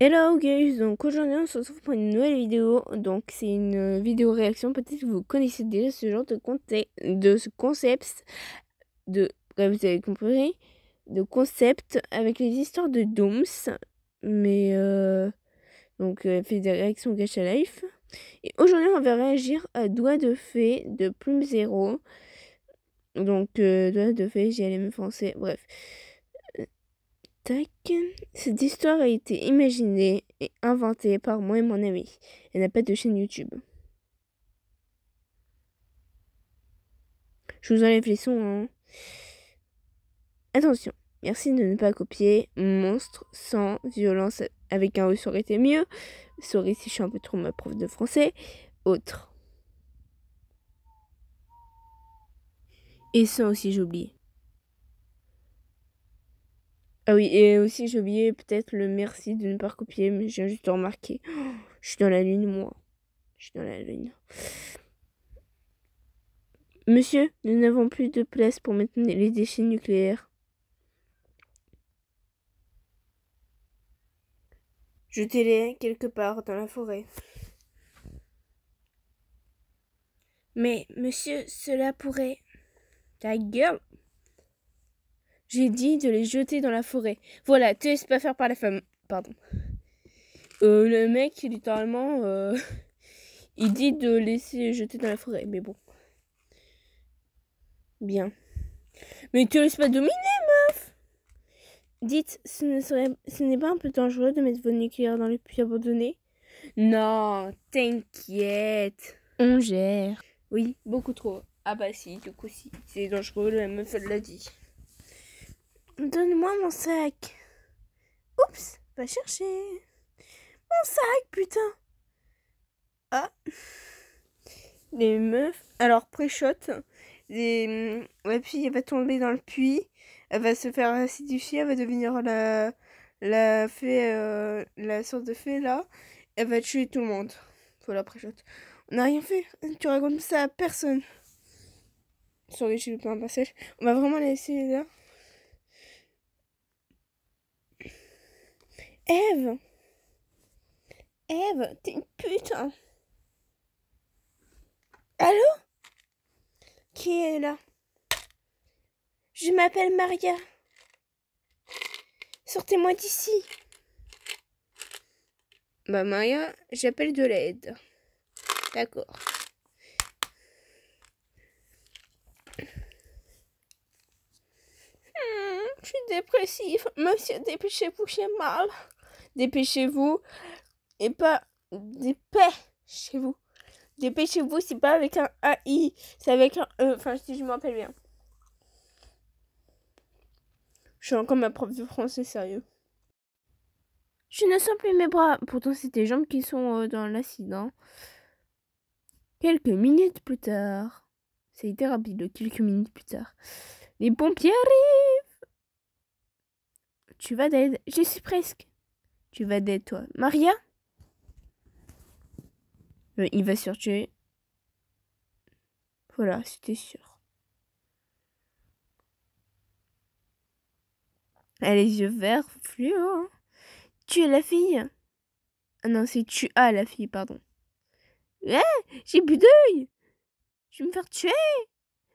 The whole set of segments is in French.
Hello guys, donc aujourd'hui on se retrouve pour une nouvelle vidéo. Donc c'est une vidéo réaction. Peut-être que vous connaissez déjà ce genre de ce concept bref, vous avez compris, de concept avec les histoires de Dooms. Mais donc elle fait des réactions Gacha Life. Et aujourd'hui on va réagir à Doigt de Fée de Plume Zéro. Donc Doigt de Fée, j'ai les français, bref. Tac. Cette histoire a été imaginée et inventée par moi et mon ami. Elle n'a pas de chaîne YouTube. Je vous enlève les sons, hein. Attention, merci de ne pas copier Monstre sans violence avec un E, ça aurait été mieux. Sorry si je suis un peu trop ma prof de français. Autre. Et ça aussi, j'ai oublié. Ah oui, et aussi j'ai oublié peut-être le merci de ne pas recopier, mais j'ai juste remarqué. Oh, je suis dans la lune, moi. Je suis dans la lune. Monsieur, nous n'avons plus de place pour mettre les déchets nucléaires. Jetez-les quelque part dans la forêt. Mais, monsieur, cela pourrait... Ta gueule! J'ai dit de les jeter dans la forêt. Voilà, te laisse pas faire par la femme. Pardon. Le mec, littéralement, il dit de laisser jeter dans la forêt. Mais bon. Bien. Mais te laisse pas dominer, meuf! Dites, ce n'est pas un peu dangereux de mettre vos nucléaires dans le puits abandonné? Non, t'inquiète. On gère. Oui, beaucoup trop. Ah bah si, du coup si. C'est dangereux, la meuf elle l'a dit. Donne-moi mon sac. Oups, va chercher. Mon sac, putain. Ah. Les meufs. Alors, pré-shot. La fille, elle va tomber dans le puits. Elle va se faire acidifier. Elle va devenir la fée, la sorte de fée là. Elle va tuer tout le monde. Voilà, pré-shot. On n'a rien fait. Tu racontes ça à personne. Sorry, j'ai loupé un passage. On va vraiment la laisser là. Eve! Eve, t'es une pute! Hein. Allô? Qui est là? Je m'appelle Maria. Sortez-moi d'ici. Bah Maria, j'appelle de l'aide. D'accord. Je suis dépressif. Monsieur, dépêchez-vous, j'ai mal. Dépêchez-vous. Et pas dépêchez-vous. Dépêchez-vous, c'est pas avec un AI. C'est avec un E. Enfin, si je m'appelle bien. Je suis encore ma prof de français, sérieux. Je ne sens plus mes bras. Pourtant, c'est tes jambes qui sont dans l'accident. Quelques minutes plus tard. Ça a été rapide, quelques minutes plus tard. Les pompiers arrivent. Tu vas d'aide. Je suis presque. Tu vas d'aide, toi. Maria? Il va se faire tuer. Voilà, c'était sûr. Elle a les yeux verts, fluo. Tu es la fille? Ah non, c'est tu as la fille, pardon. J'ai plus d'œil. Je vais me faire tuer.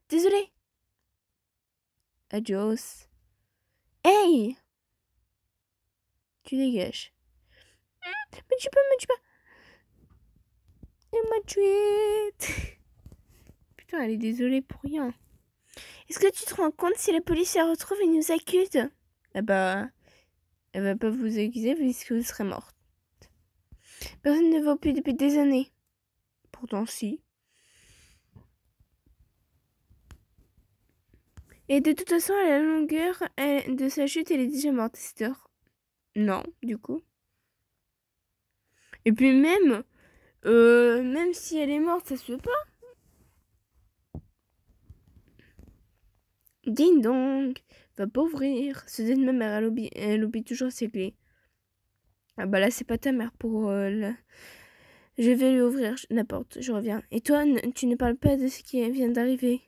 Désolée. Adios. Hey! Tu dégages. Mais tu peux, me tuer. Elle m'a tué. Putain, elle est désolée pour rien. Est-ce que tu te rends compte si la police la retrouve et nous accuse? Ah bah, elle va pas vous accuser puisque vous serez morte. Personne ne va plus depuis des années. Pourtant, si. Et de toute façon, à la longueur de sa chute, elle est déjà morte, Esther. Non, du coup. Et puis même si elle est morte, ça se peut pas. Ding dong, va pas ouvrir. C'est de ma mère, elle oublie toujours ses clés. Ah bah là, c'est pas ta mère pour Je vais lui ouvrir la porte, je reviens. Et toi, tu ne parles pas de ce qui vient d'arriver.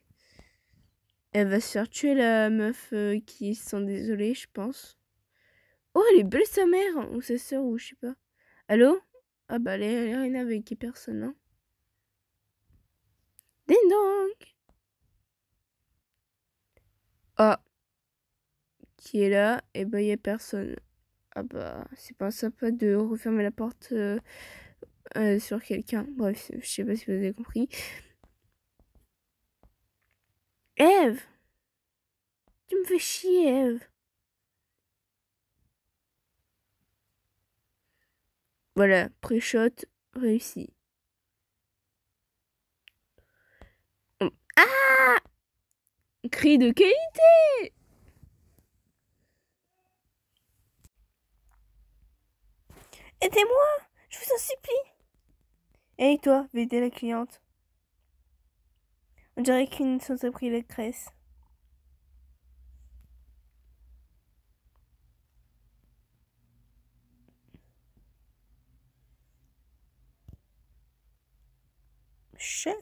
Elle va se faire tuer, la meuf qui se sent désolée, je pense. Oh, elle est belle sa mère, ou sa soeur, ou je sais pas. Allô? Ah bah, elle est rien avec personne, hein. Ding dong! Ah, qui est là? Eh bah, y a personne. Ah bah, c'est pas sympa de refermer la porte sur quelqu'un. Bref, je sais pas si vous avez compris. Eve! Tu me fais chier, Eve. Voilà, pré-shot réussi. Ah! Cri de qualité! Aidez-moi! Je vous en supplie! Hey toi, vais aider la cliente. On dirait qu'une sauce a pris la graisse. Chef.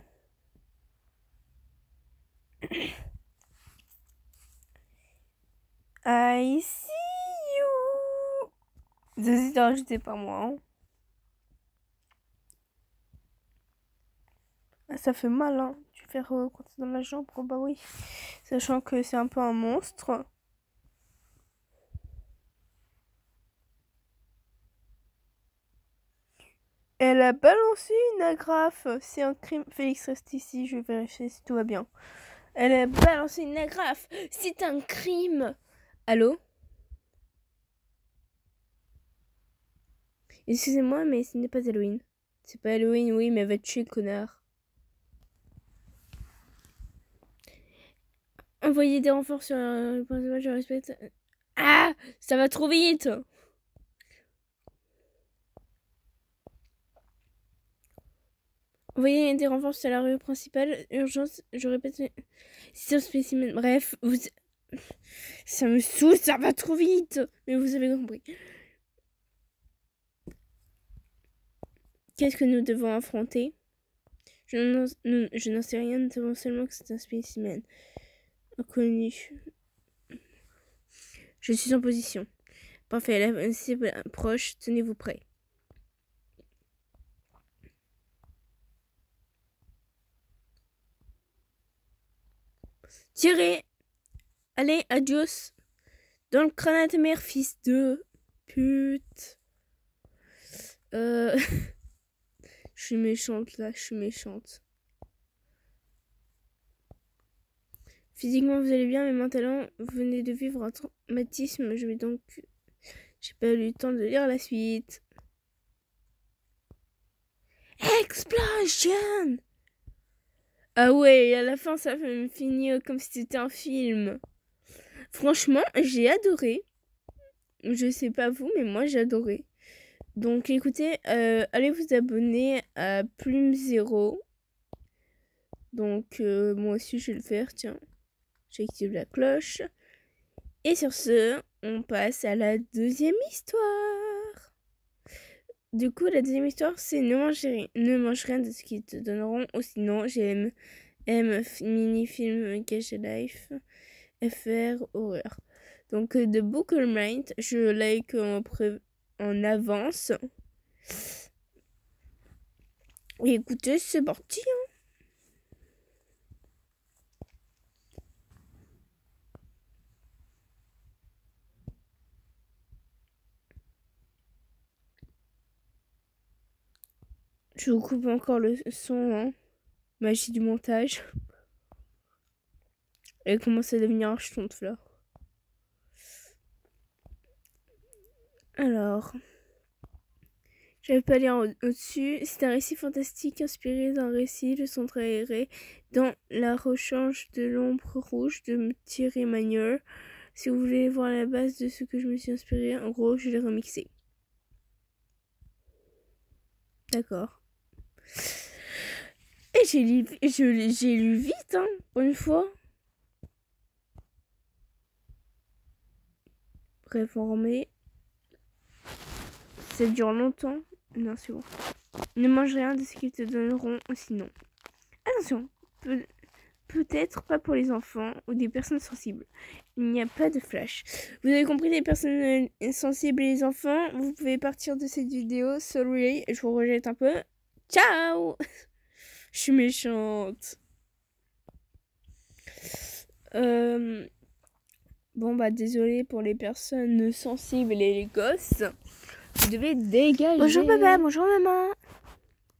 I see you. Vas-y, t'as rajouté par moi. Hein. Ah, ça fait mal, hein. Tu fais quand c'est dans la jambe, oh, bah oui. Sachant que c'est un peu un monstre. Elle a balancé une agrafe. C'est un crime. Félix, reste ici, je vais vérifier si tout va bien. Elle a balancé une agrafe. C'est un crime. Allô? Excusez-moi, mais ce n'est pas Halloween. C'est pas Halloween, oui, mais va te tuer, connard. Envoyer des renforts sur le point de je respecte. Ah! Ça va trop vite! Envoyer des renforts sur la rue principale. Urgence, je répète. C'est un spécimen. Bref, vous. Ça me saoule, ça va trop vite! Mais vous avez compris. Qu'est-ce que nous devons affronter? Je n'en sais rien, nous savons seulement que c'est un spécimen. Inconnu. Je suis en position. Parfait, la cible proche, tenez-vous prêts. Tirez! Allez, adios! Dans le crâne à ta mère, fils de pute! Je suis méchante là, je suis méchante. Physiquement, vous allez bien, mais mentalement, vous venez de vivre un traumatisme. Je vais donc. J'ai pas eu le temps de lire la suite. Explosion! Ah ouais, à la fin, ça me finit comme si c'était un film. Franchement, j'ai adoré. Je sais pas vous, mais moi, j'ai adoré. Donc, écoutez, allez vous abonner à Plume Zéro. Donc, moi aussi, je vais le faire. Tiens, j'active la cloche. Et sur ce, on passe à la deuxième histoire. Du coup, la deuxième histoire, c'est ne mange rien de ce qu'ils te donneront. Ou sinon, j'aime mini-film Cash Life, FR, horreur. Donc, de Book of Mind, je like en avance. Et écoutez, c'est parti. Hein. Je vous coupe encore le son. Hein. Magie du montage. Elle commence à devenir un jeton de fleurs. Alors, j'avais pas lire au-dessus. C'est un récit fantastique inspiré d'un récit de centre aéré dans la rechange de l'ombre rouge de Thierry Magnier. Si vous voulez voir la base de ce que je me suis inspiré, en gros, je l'ai remixé. D'accord. Et j'ai lu vite, hein, pour une fois. Bref, on remet. Ça dure longtemps. Non, c'est bon. Ne mange rien de ce qu'ils te donneront, sinon. Attention, peut-être pas pour les enfants ou des personnes sensibles. Il n'y a pas de flash. Vous avez compris, les personnes sensibles et les enfants, vous pouvez partir de cette vidéo. Sorry, je vous rejette un peu. Ciao. Je suis méchante. Bon bah désolé pour les personnes sensibles et les gosses. Vous devez dégager. Bonjour papa, bonjour maman.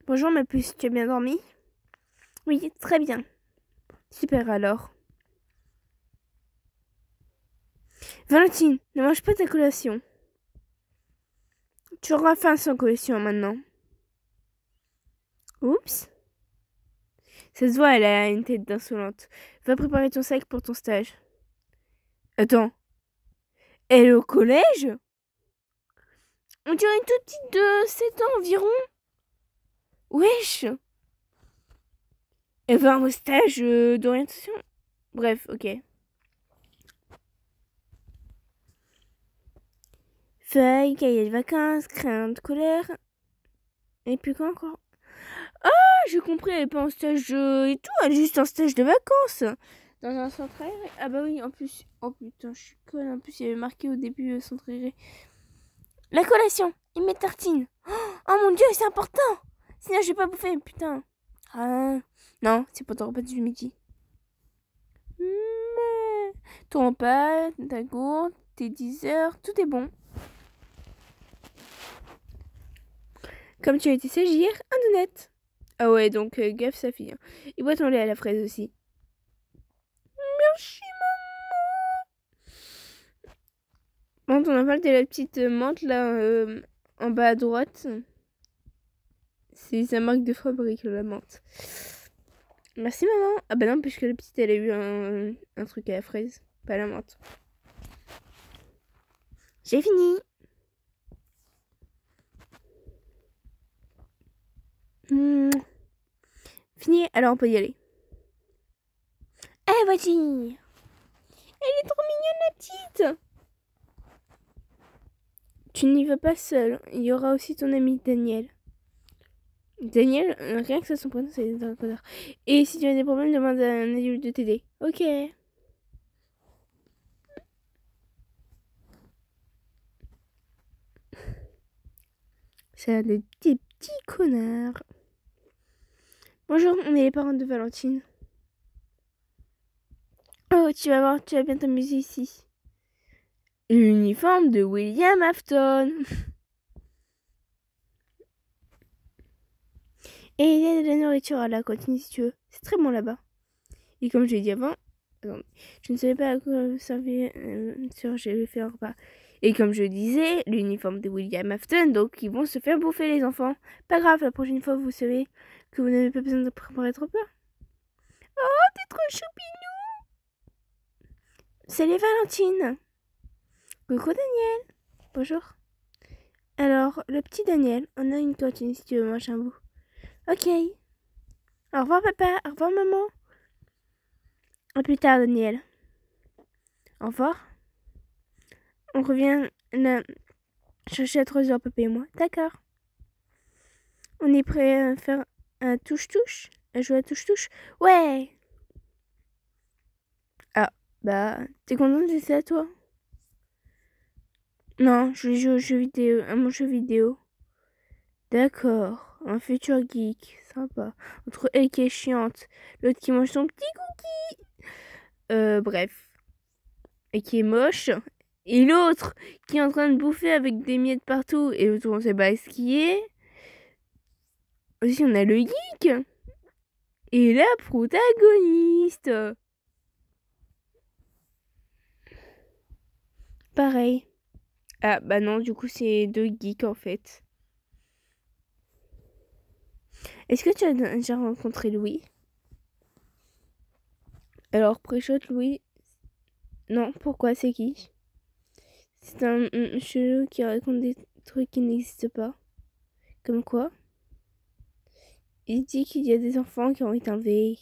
Bonjour ma puce, tu as bien dormi? Oui, très bien. Super alors. Valentine, ne mange pas ta collation. Tu auras faim sans collation maintenant. Oups. Ça se voit, elle a une tête d'insolente. Va préparer ton sac pour ton stage. Attends. Elle est au collège? On dirait une toute petite de 7 ans environ. Wesh. Elle va à un stage d'orientation. Bref, ok. Feuille, cahier de vacances, crayon de couleur. Et puis quoi encore? Ah, j'ai compris, elle est pas en stage et tout, elle est juste en stage de vacances. Dans un centre aéré. Ah bah oui, en plus. Oh putain, je suis conne. En plus, il y avait marqué au début centre aéré. La collation et mes tartines. Oh mon dieu, c'est important. Sinon, je vais pas bouffer, putain. Ah, non, c'est pas ton repas du midi. Ton repas, ta gourde, tes 10 heures, tout est bon. Comme tu as été sage hier, un donut. Ah ouais, donc gaffe sa fille. Hein. Et bois ton lait à la fraise aussi. Merci maman. Bon, on a parlé de la petite menthe là en bas à droite. C'est sa marque de fabrique, la menthe. Merci maman. Ah bah non, puisque la petite elle a eu un truc à la fraise, pas la menthe. J'ai fini. Fini, alors on peut y aller. Eh voici. Elle est trop mignonne la petite. Tu n'y vas pas seul. Il y aura aussi ton ami Daniel. Daniel, rien que ça, son prénom, c'est un connard. Et si tu as des problèmes, demande à un adulte de t'aider. Ok. C'est des petits connards. Bonjour, on est les parents de Valentine. Oh, tu vas voir, tu vas bien t'amuser ici. L'uniforme de William Afton. Et il y a de la nourriture à la cantine si tu veux. C'est très bon là-bas. Et comme je l'ai dit avant, attendez, je ne savais pas à quoi servir je vais faire un repas. Et comme je disais, l'uniforme de William Afton, donc ils vont se faire bouffer les enfants. Pas grave, la prochaine fois vous savez que vous n'avez pas besoin de préparer trop repas. Oh, t'es trop choupinou. Salut Valentine. Coucou Daniel. Bonjour. Alors, le petit Daniel, on a une cantine si tu veux manger un bout. Ok. Au revoir papa, au revoir maman. À plus tard Daniel. Au revoir. On revient là, chercher à 3h papa et moi. D'accord. On est prêt à faire un touche-touche? À jouer à touche-touche? Ouais. Ah, bah, t'es contente de ça toi? Non, je vais jouer aux jeux vidéo, à mon jeu vidéo. D'accord, un futur geek, sympa. Entre elle qui est chiante, l'autre qui mange son petit cookie. Bref. Et qui est moche. Et l'autre qui est en train de bouffer avec des miettes partout. Et l'autre on sait pas ce qui est. Aussi on a le geek. Et la protagoniste. Pareil. Ah bah non, du coup c'est deux geeks en fait. Est-ce que tu as déjà rencontré Louis? Alors, préchote Louis. Non, pourquoi? C'est qui? C'est un chelou qui raconte des trucs qui n'existent pas. Comme quoi? Il dit qu'il y a des enfants qui ont été enlevés.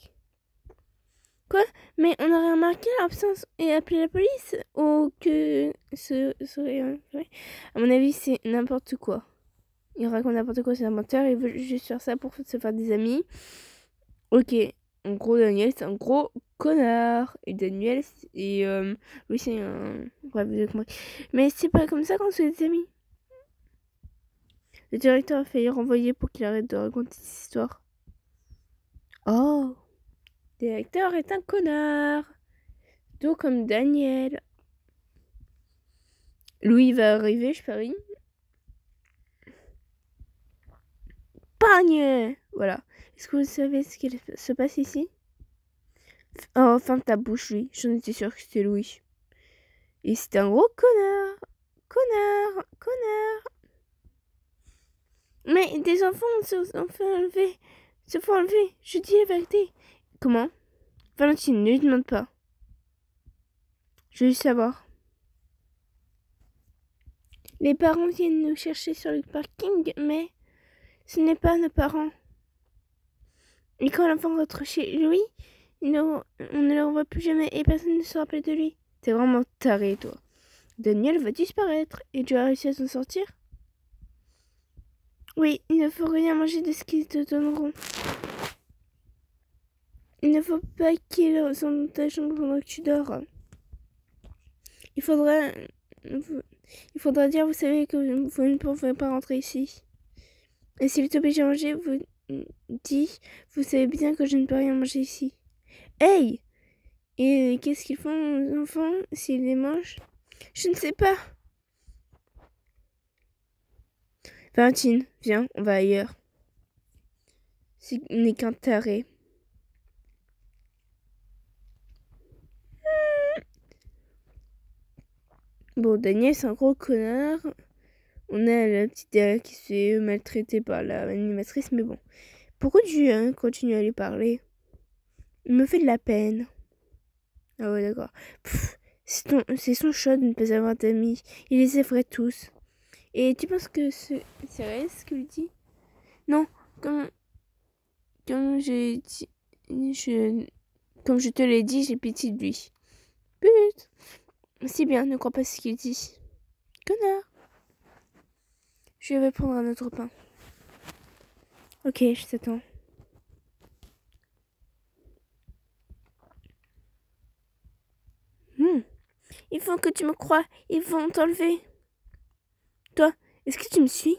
Quoi? Mais on aurait remarqué l'absence et appelé la police? Ou que ce serait vrai? À mon avis, c'est n'importe quoi. Il raconte n'importe quoi, c'est un menteur, il veut juste faire ça pour se faire des amis. Ok, En gros, Daniel, c'est un gros connard. Et Daniel, et lui, c'est un... Bref, vous avez compris. Mais c'est pas comme ça qu'on se fait des amis. Le directeur a failli renvoyer pour qu'il arrête de raconter cette histoire. Oh, le directeur est un connard. Tout comme Daniel. Louis va arriver, je parie. Pagne. Voilà. Est-ce que vous savez ce qui se passe ici? Oh, ferme ta bouche, Louis. J'en étais sûre que c'était Louis. Et c'était un gros connard. Connard. Connard. Mais des enfants se font enlever. Se font enlever. Je dis la vérité. Comment? Valentine, ne lui demande pas. Je veux juste savoir. Les parents viennent nous chercher sur le parking, mais ce n'est pas nos parents. Et quand l'enfant rentre chez lui, on ne le revoit plus jamais et personne ne se rappelle de lui. T'es vraiment taré, toi. Daniel va disparaître et tu as réussi à s'en sortir? Oui, il ne faut rien manger de ce qu'ils te donneront. Il ne faut pas qu'ils sont dans ta chambre pendant que tu dors. Il faudra dire, vous savez que vous ne pouvez pas rentrer ici. Et s'il t'oblige à manger, vous dit, vous savez bien que je ne peux rien manger ici. Hey! Et qu'est-ce qu'ils font aux enfants s'ils les mangent? Je ne sais pas. Valentine, viens, on va ailleurs. Ce n'est qu'un taré. Bon, Daniel, c'est un gros connard. On a la petite derrière qui se fait maltraiter par l'animatrice, mais bon. Pourquoi tu continues à lui parler? Il me fait de la peine. Ah ouais, d'accord. C'est son choix de ne pas avoir d'amis. Il les effraie tous. Et tu penses que c'est réel ce qu'il dit? Non, comme comme je te l'ai dit, j'ai pitié de lui. But. C'est bien, ne crois pas ce qu'il dit. Connard. Je vais prendre un autre pain. Ok, je t'attends. Il faut que tu me crois. Ils vont t'enlever. Toi, est-ce que tu me suis?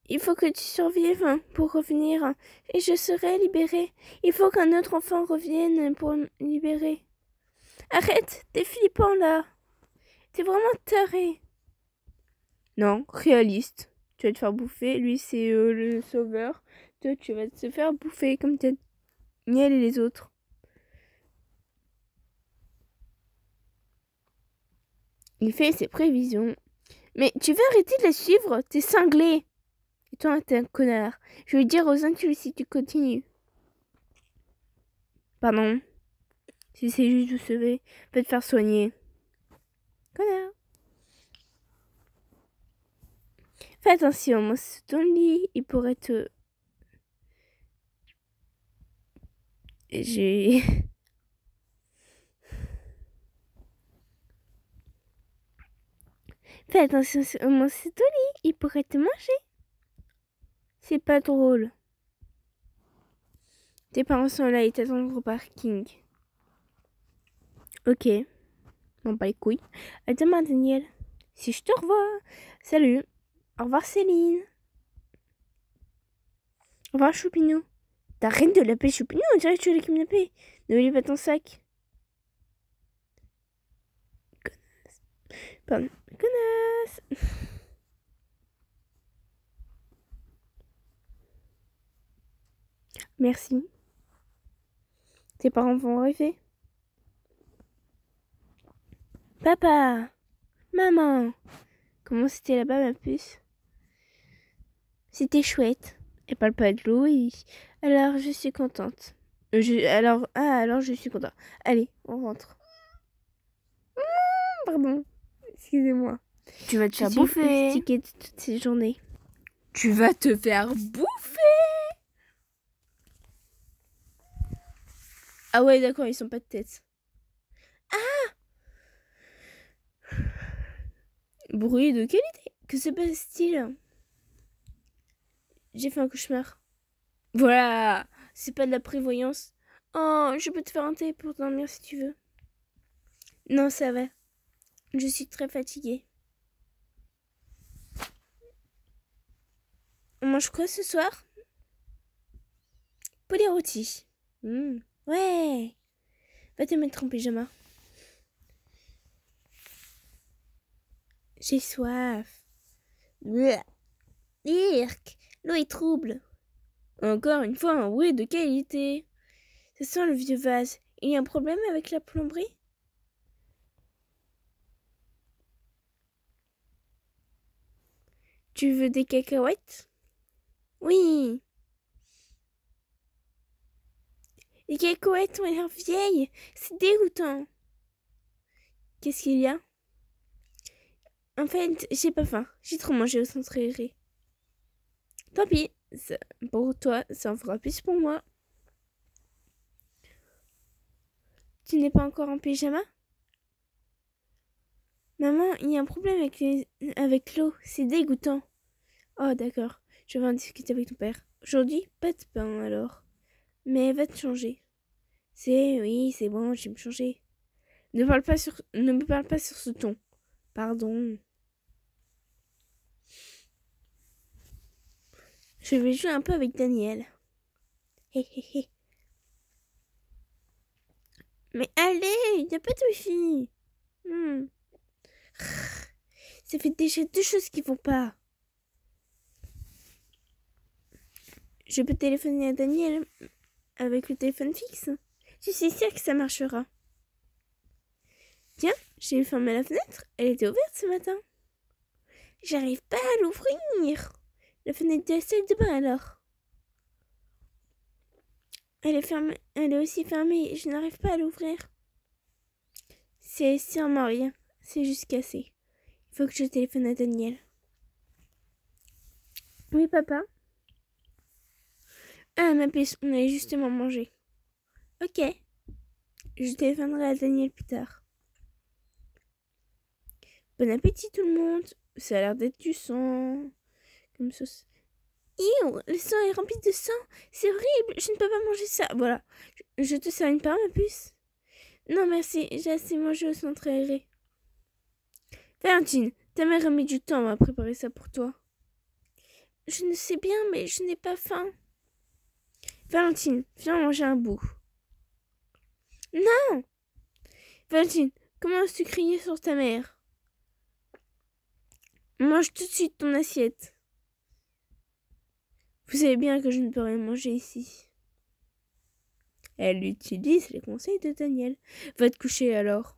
Il faut que tu survives pour revenir et je serai libérée. Il faut qu'un autre enfant revienne pour me libérer. Arrête, t'es flippant là. T'es vraiment taré. Non, réaliste. Tu vas te faire bouffer. Lui, c'est le sauveur. Toi, tu vas te faire bouffer comme Daniel et les autres. Il fait ses prévisions. Mais tu veux arrêter de la suivre? T'es cinglé. Et toi, t'es un connard. Je vais dire aux incultes si tu continues. Pardon. Si c'est juste vous sauver, peut te faire soigner. Connard. Fais attention, moi, sous ton lit, il pourrait te... J'ai... Fais attention, moi, sous ton lit, il pourrait te manger. C'est pas drôle. Tes parents sont là, ils t'attendent au parking. Ok. Bon, pas les couilles. À demain, Daniel. Si je te revois. Salut. Au revoir, Céline. Au revoir, Choupinou. T'arrêtes de l'appeler Choupinou, on dirait que tu l'as kidnappé. N'oublie pas ton sac. Connasse. Pardon. Connasse. Merci. Tes parents vont arriver. Papa. Maman. Comment c'était là-bas, ma puce? C'était chouette. Elle parle pas de Louis. Alors, je suis contente. Alors, je suis contente. Allez, on rentre. Pardon. Excusez-moi. Tu vas te faire bouffer. Je suis toutes ces journées. Tu vas te faire bouffer. Ah ouais, d'accord, ils sont pas de tête. Ah! Bruit de qualité. Que se passe-t-il? J'ai fait un cauchemar. Voilà. C'est pas de la prévoyance. Oh, je peux te faire un thé pour dormir si tu veux. Non, ça va. Je suis très fatiguée. On mange quoi ce soir? Poulet rôti. Ouais. Va te mettre en pyjama. J'ai soif. Irk, l'eau est trouble. Encore une fois, un bruit de qualité. Ça sent le vieux vase. Il y a un problème avec la plomberie? Tu veux des cacahuètes? Oui. Les cacahuètes ont l'air vieilles. C'est dégoûtant. Qu'est-ce qu'il y a? En fait, j'ai pas faim. J'ai trop mangé au centre aéré. Tant pis. Pour toi, ça en fera plus pour moi. Tu n'es pas encore en pyjama? Maman, il y a un problème avec l'eau. C'est dégoûtant. Oh, d'accord. Je vais en discuter avec ton père. Aujourd'hui, pas de pain alors. Mais va te changer. Oui, c'est bon, je vais me changer. Ne me parle pas sur ce ton. Pardon. Je vais jouer un peu avec Daniel. Hé hé hé. Mais allez, il n'y a pas de wifi. Ça fait déjà 2 choses qui vont pas. Je peux téléphoner à Daniel avec le téléphone fixe. Je suis sûre que ça marchera. Tiens, j'ai fermé la fenêtre. Elle était ouverte ce matin. J'arrive pas à l'ouvrir. La fenêtre de la salle de bain alors. Elle est fermée. Elle est aussi fermée. Je n'arrive pas à l'ouvrir. C'est sûrement rien. C'est juste cassé. Il faut que je téléphone à Daniel. Oui, papa? Ah, ma puce, on allait justement manger. Ok. Je téléphonerai à Daniel plus tard. Bon appétit tout le monde. Ça a l'air d'être du sang. Comme sauce. Le sang est rempli de sang. C'est horrible. Je ne peux pas manger ça. Voilà. Je te sers une part, ma puce? Non, merci. J'ai assez mangé au centre aéré. Valentine, ta mère a mis du temps à préparer ça pour toi. Je ne sais bien, mais je n'ai pas faim. Valentine, viens manger un bout. Non! Valentine, comment as-tu crié sur ta mère? Mange tout de suite ton assiette. Vous savez bien que je ne peux rien manger ici. Elle utilise les conseils de Daniel. Va te coucher alors.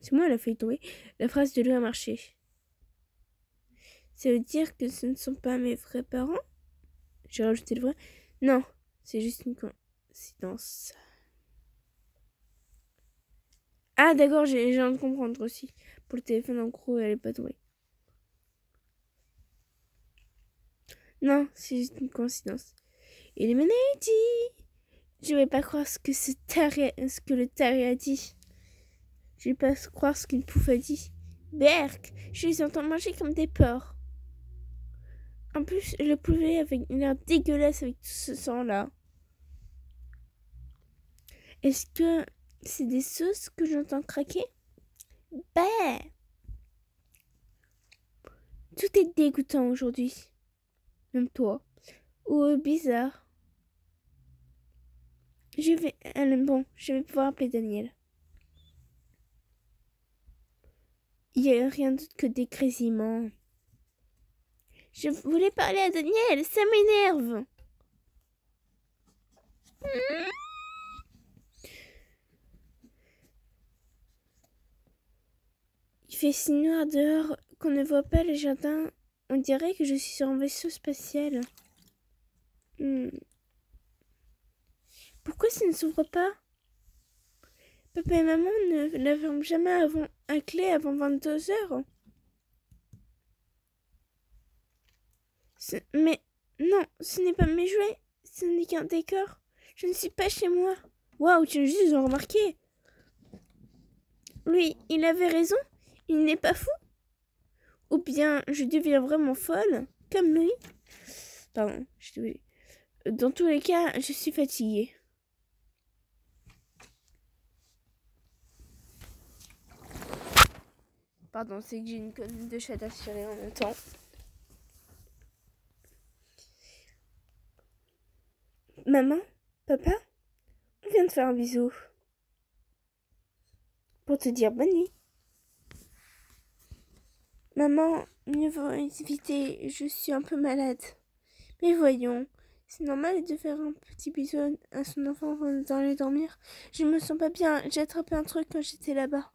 C'est moi, elle a fait tomber. La phrase de lui a marché. Ça veut dire que ce ne sont pas mes vrais parents? J'ai rajouté le vrai. Non, c'est juste une coïncidence. Ah d'accord, j'ai viens de comprendre aussi. Pour le téléphone, en gros, elle est pas tombée. Non, c'est juste une coïncidence. Illuminati! Je vais pas croire ce que le taré a dit. Je vais pas croire ce qu'une pouffe a dit. Berk, je les entends manger comme des porcs. En plus, le poulet avait l'air dégueulasse avec tout ce sang-là. Est-ce que c'est des sauces que j'entends craquer? Bah! Tout est dégoûtant aujourd'hui. Même toi. Ou bizarre. Je vais pouvoir appeler Daniel. Il n'y a rien d'autre que des grésillements. Je voulais parler à Daniel, ça m'énerve. Il fait si noir dehors qu'on ne voit pas le jardin. On dirait que je suis sur un vaisseau spatial. Pourquoi ça ne s'ouvre pas? Papa et maman ne la ferment jamais à clé avant 22 heures. Mais non, ce n'est pas mes jouets. Ce n'est qu'un décor. Je ne suis pas chez moi. Waouh, tu as juste remarqué. Lui, il avait raison. Il n'est pas fou. Ou bien je deviens vraiment folle, comme lui. Pardon, je suis désolée. Dans tous les cas, je suis fatiguée. Pardon, c'est que j'ai une colonne de chat à tirer en même temps. Maman, papa, on vient de faire un bisou. Pour te dire bonne nuit. Maman, mieux vaut éviter, je suis un peu malade. Mais voyons, c'est normal de faire un petit bisou à son enfant avant d'aller dormir. Je me sens pas bien, j'ai attrapé un truc quand j'étais là-bas.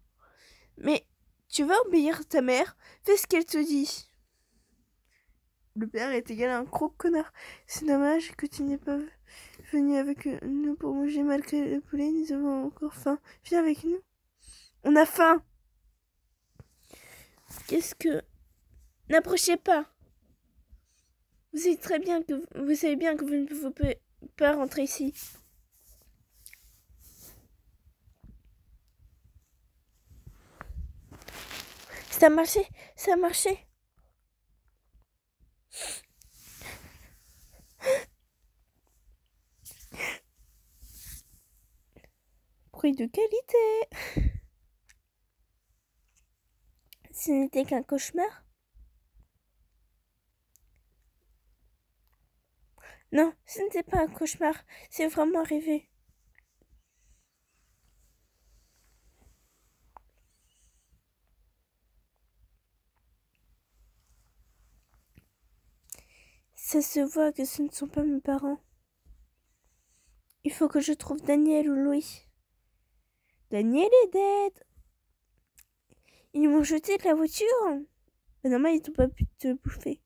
Mais tu vas obéir à ta mère, fais ce qu'elle te dit. Le père est égal à un gros connard. C'est dommage que tu n'aies pas venu avec nous pour manger malgré le poulet, nous avons encore faim. Viens avec nous. On a faim. Qu'est-ce que... N'approchez pas. Vous savez bien que vous ne pouvez pas rentrer ici. Ça a marché, ça a marché. Bruit de qualité. Ce n'était qu'un cauchemar. Non, ce n'était pas un cauchemar, c'est vraiment arrivé. Ça se voit que ce ne sont pas mes parents. Il faut que je trouve Daniel ou Louis. Daniel est dead. Ils m'ont jeté de la voiture. Mais normalement, ils n'ont pas pu te bouffer.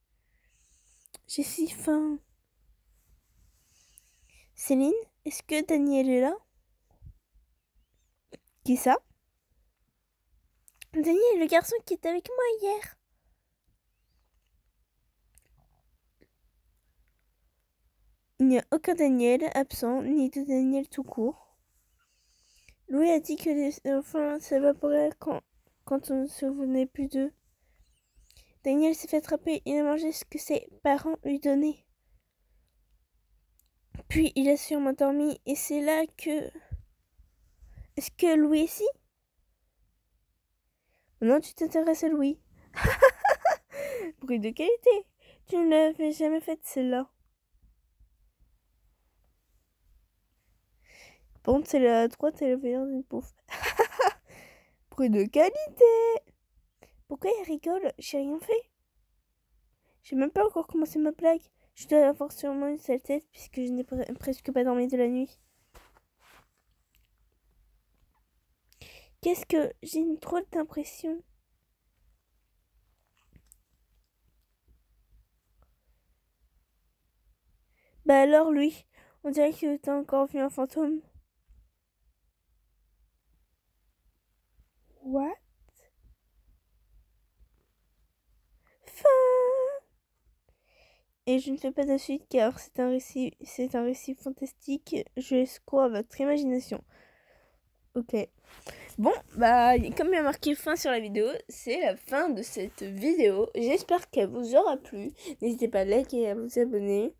J'ai si faim. Céline, est-ce que Daniel est là? Qui ça? Daniel, le garçon qui était avec moi hier. Il n'y a aucun Daniel absent, ni de Daniel tout court. Louis a dit que les enfants s'évaporaient quand on ne se souvenait plus d'eux. Daniel s'est fait attraper, il a mangé ce que ses parents lui donnaient. Puis il a sûrement dormi, et c'est là que... Est-ce que Louis est ici? Maintenant tu t'intéresses à Louis. Bruit de qualité. Tu ne l'avais jamais faite celle-là. Bon, c'est la droite et la meilleure d'une pouffe. Bruit de qualité. Pourquoi il rigole? J'ai rien fait. J'ai même pas encore commencé ma blague. Je dois avoir sûrement une sale tête puisque je n'ai presque pas dormi de la nuit. Qu'est-ce que... J'ai une drôle d'impression. Bah alors lui, on dirait que t'as encore vu un fantôme. What? Fin. Et je ne fais pas de suite car c'est un récit fantastique. Je laisse croire à votre imagination. Ok. Bon, bah, comme il y a marqué fin sur la vidéo, c'est la fin de cette vidéo. J'espère qu'elle vous aura plu. N'hésitez pas à liker et à vous abonner.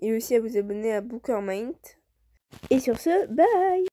Et aussi à vous abonner à Bookermind. Et sur ce, bye!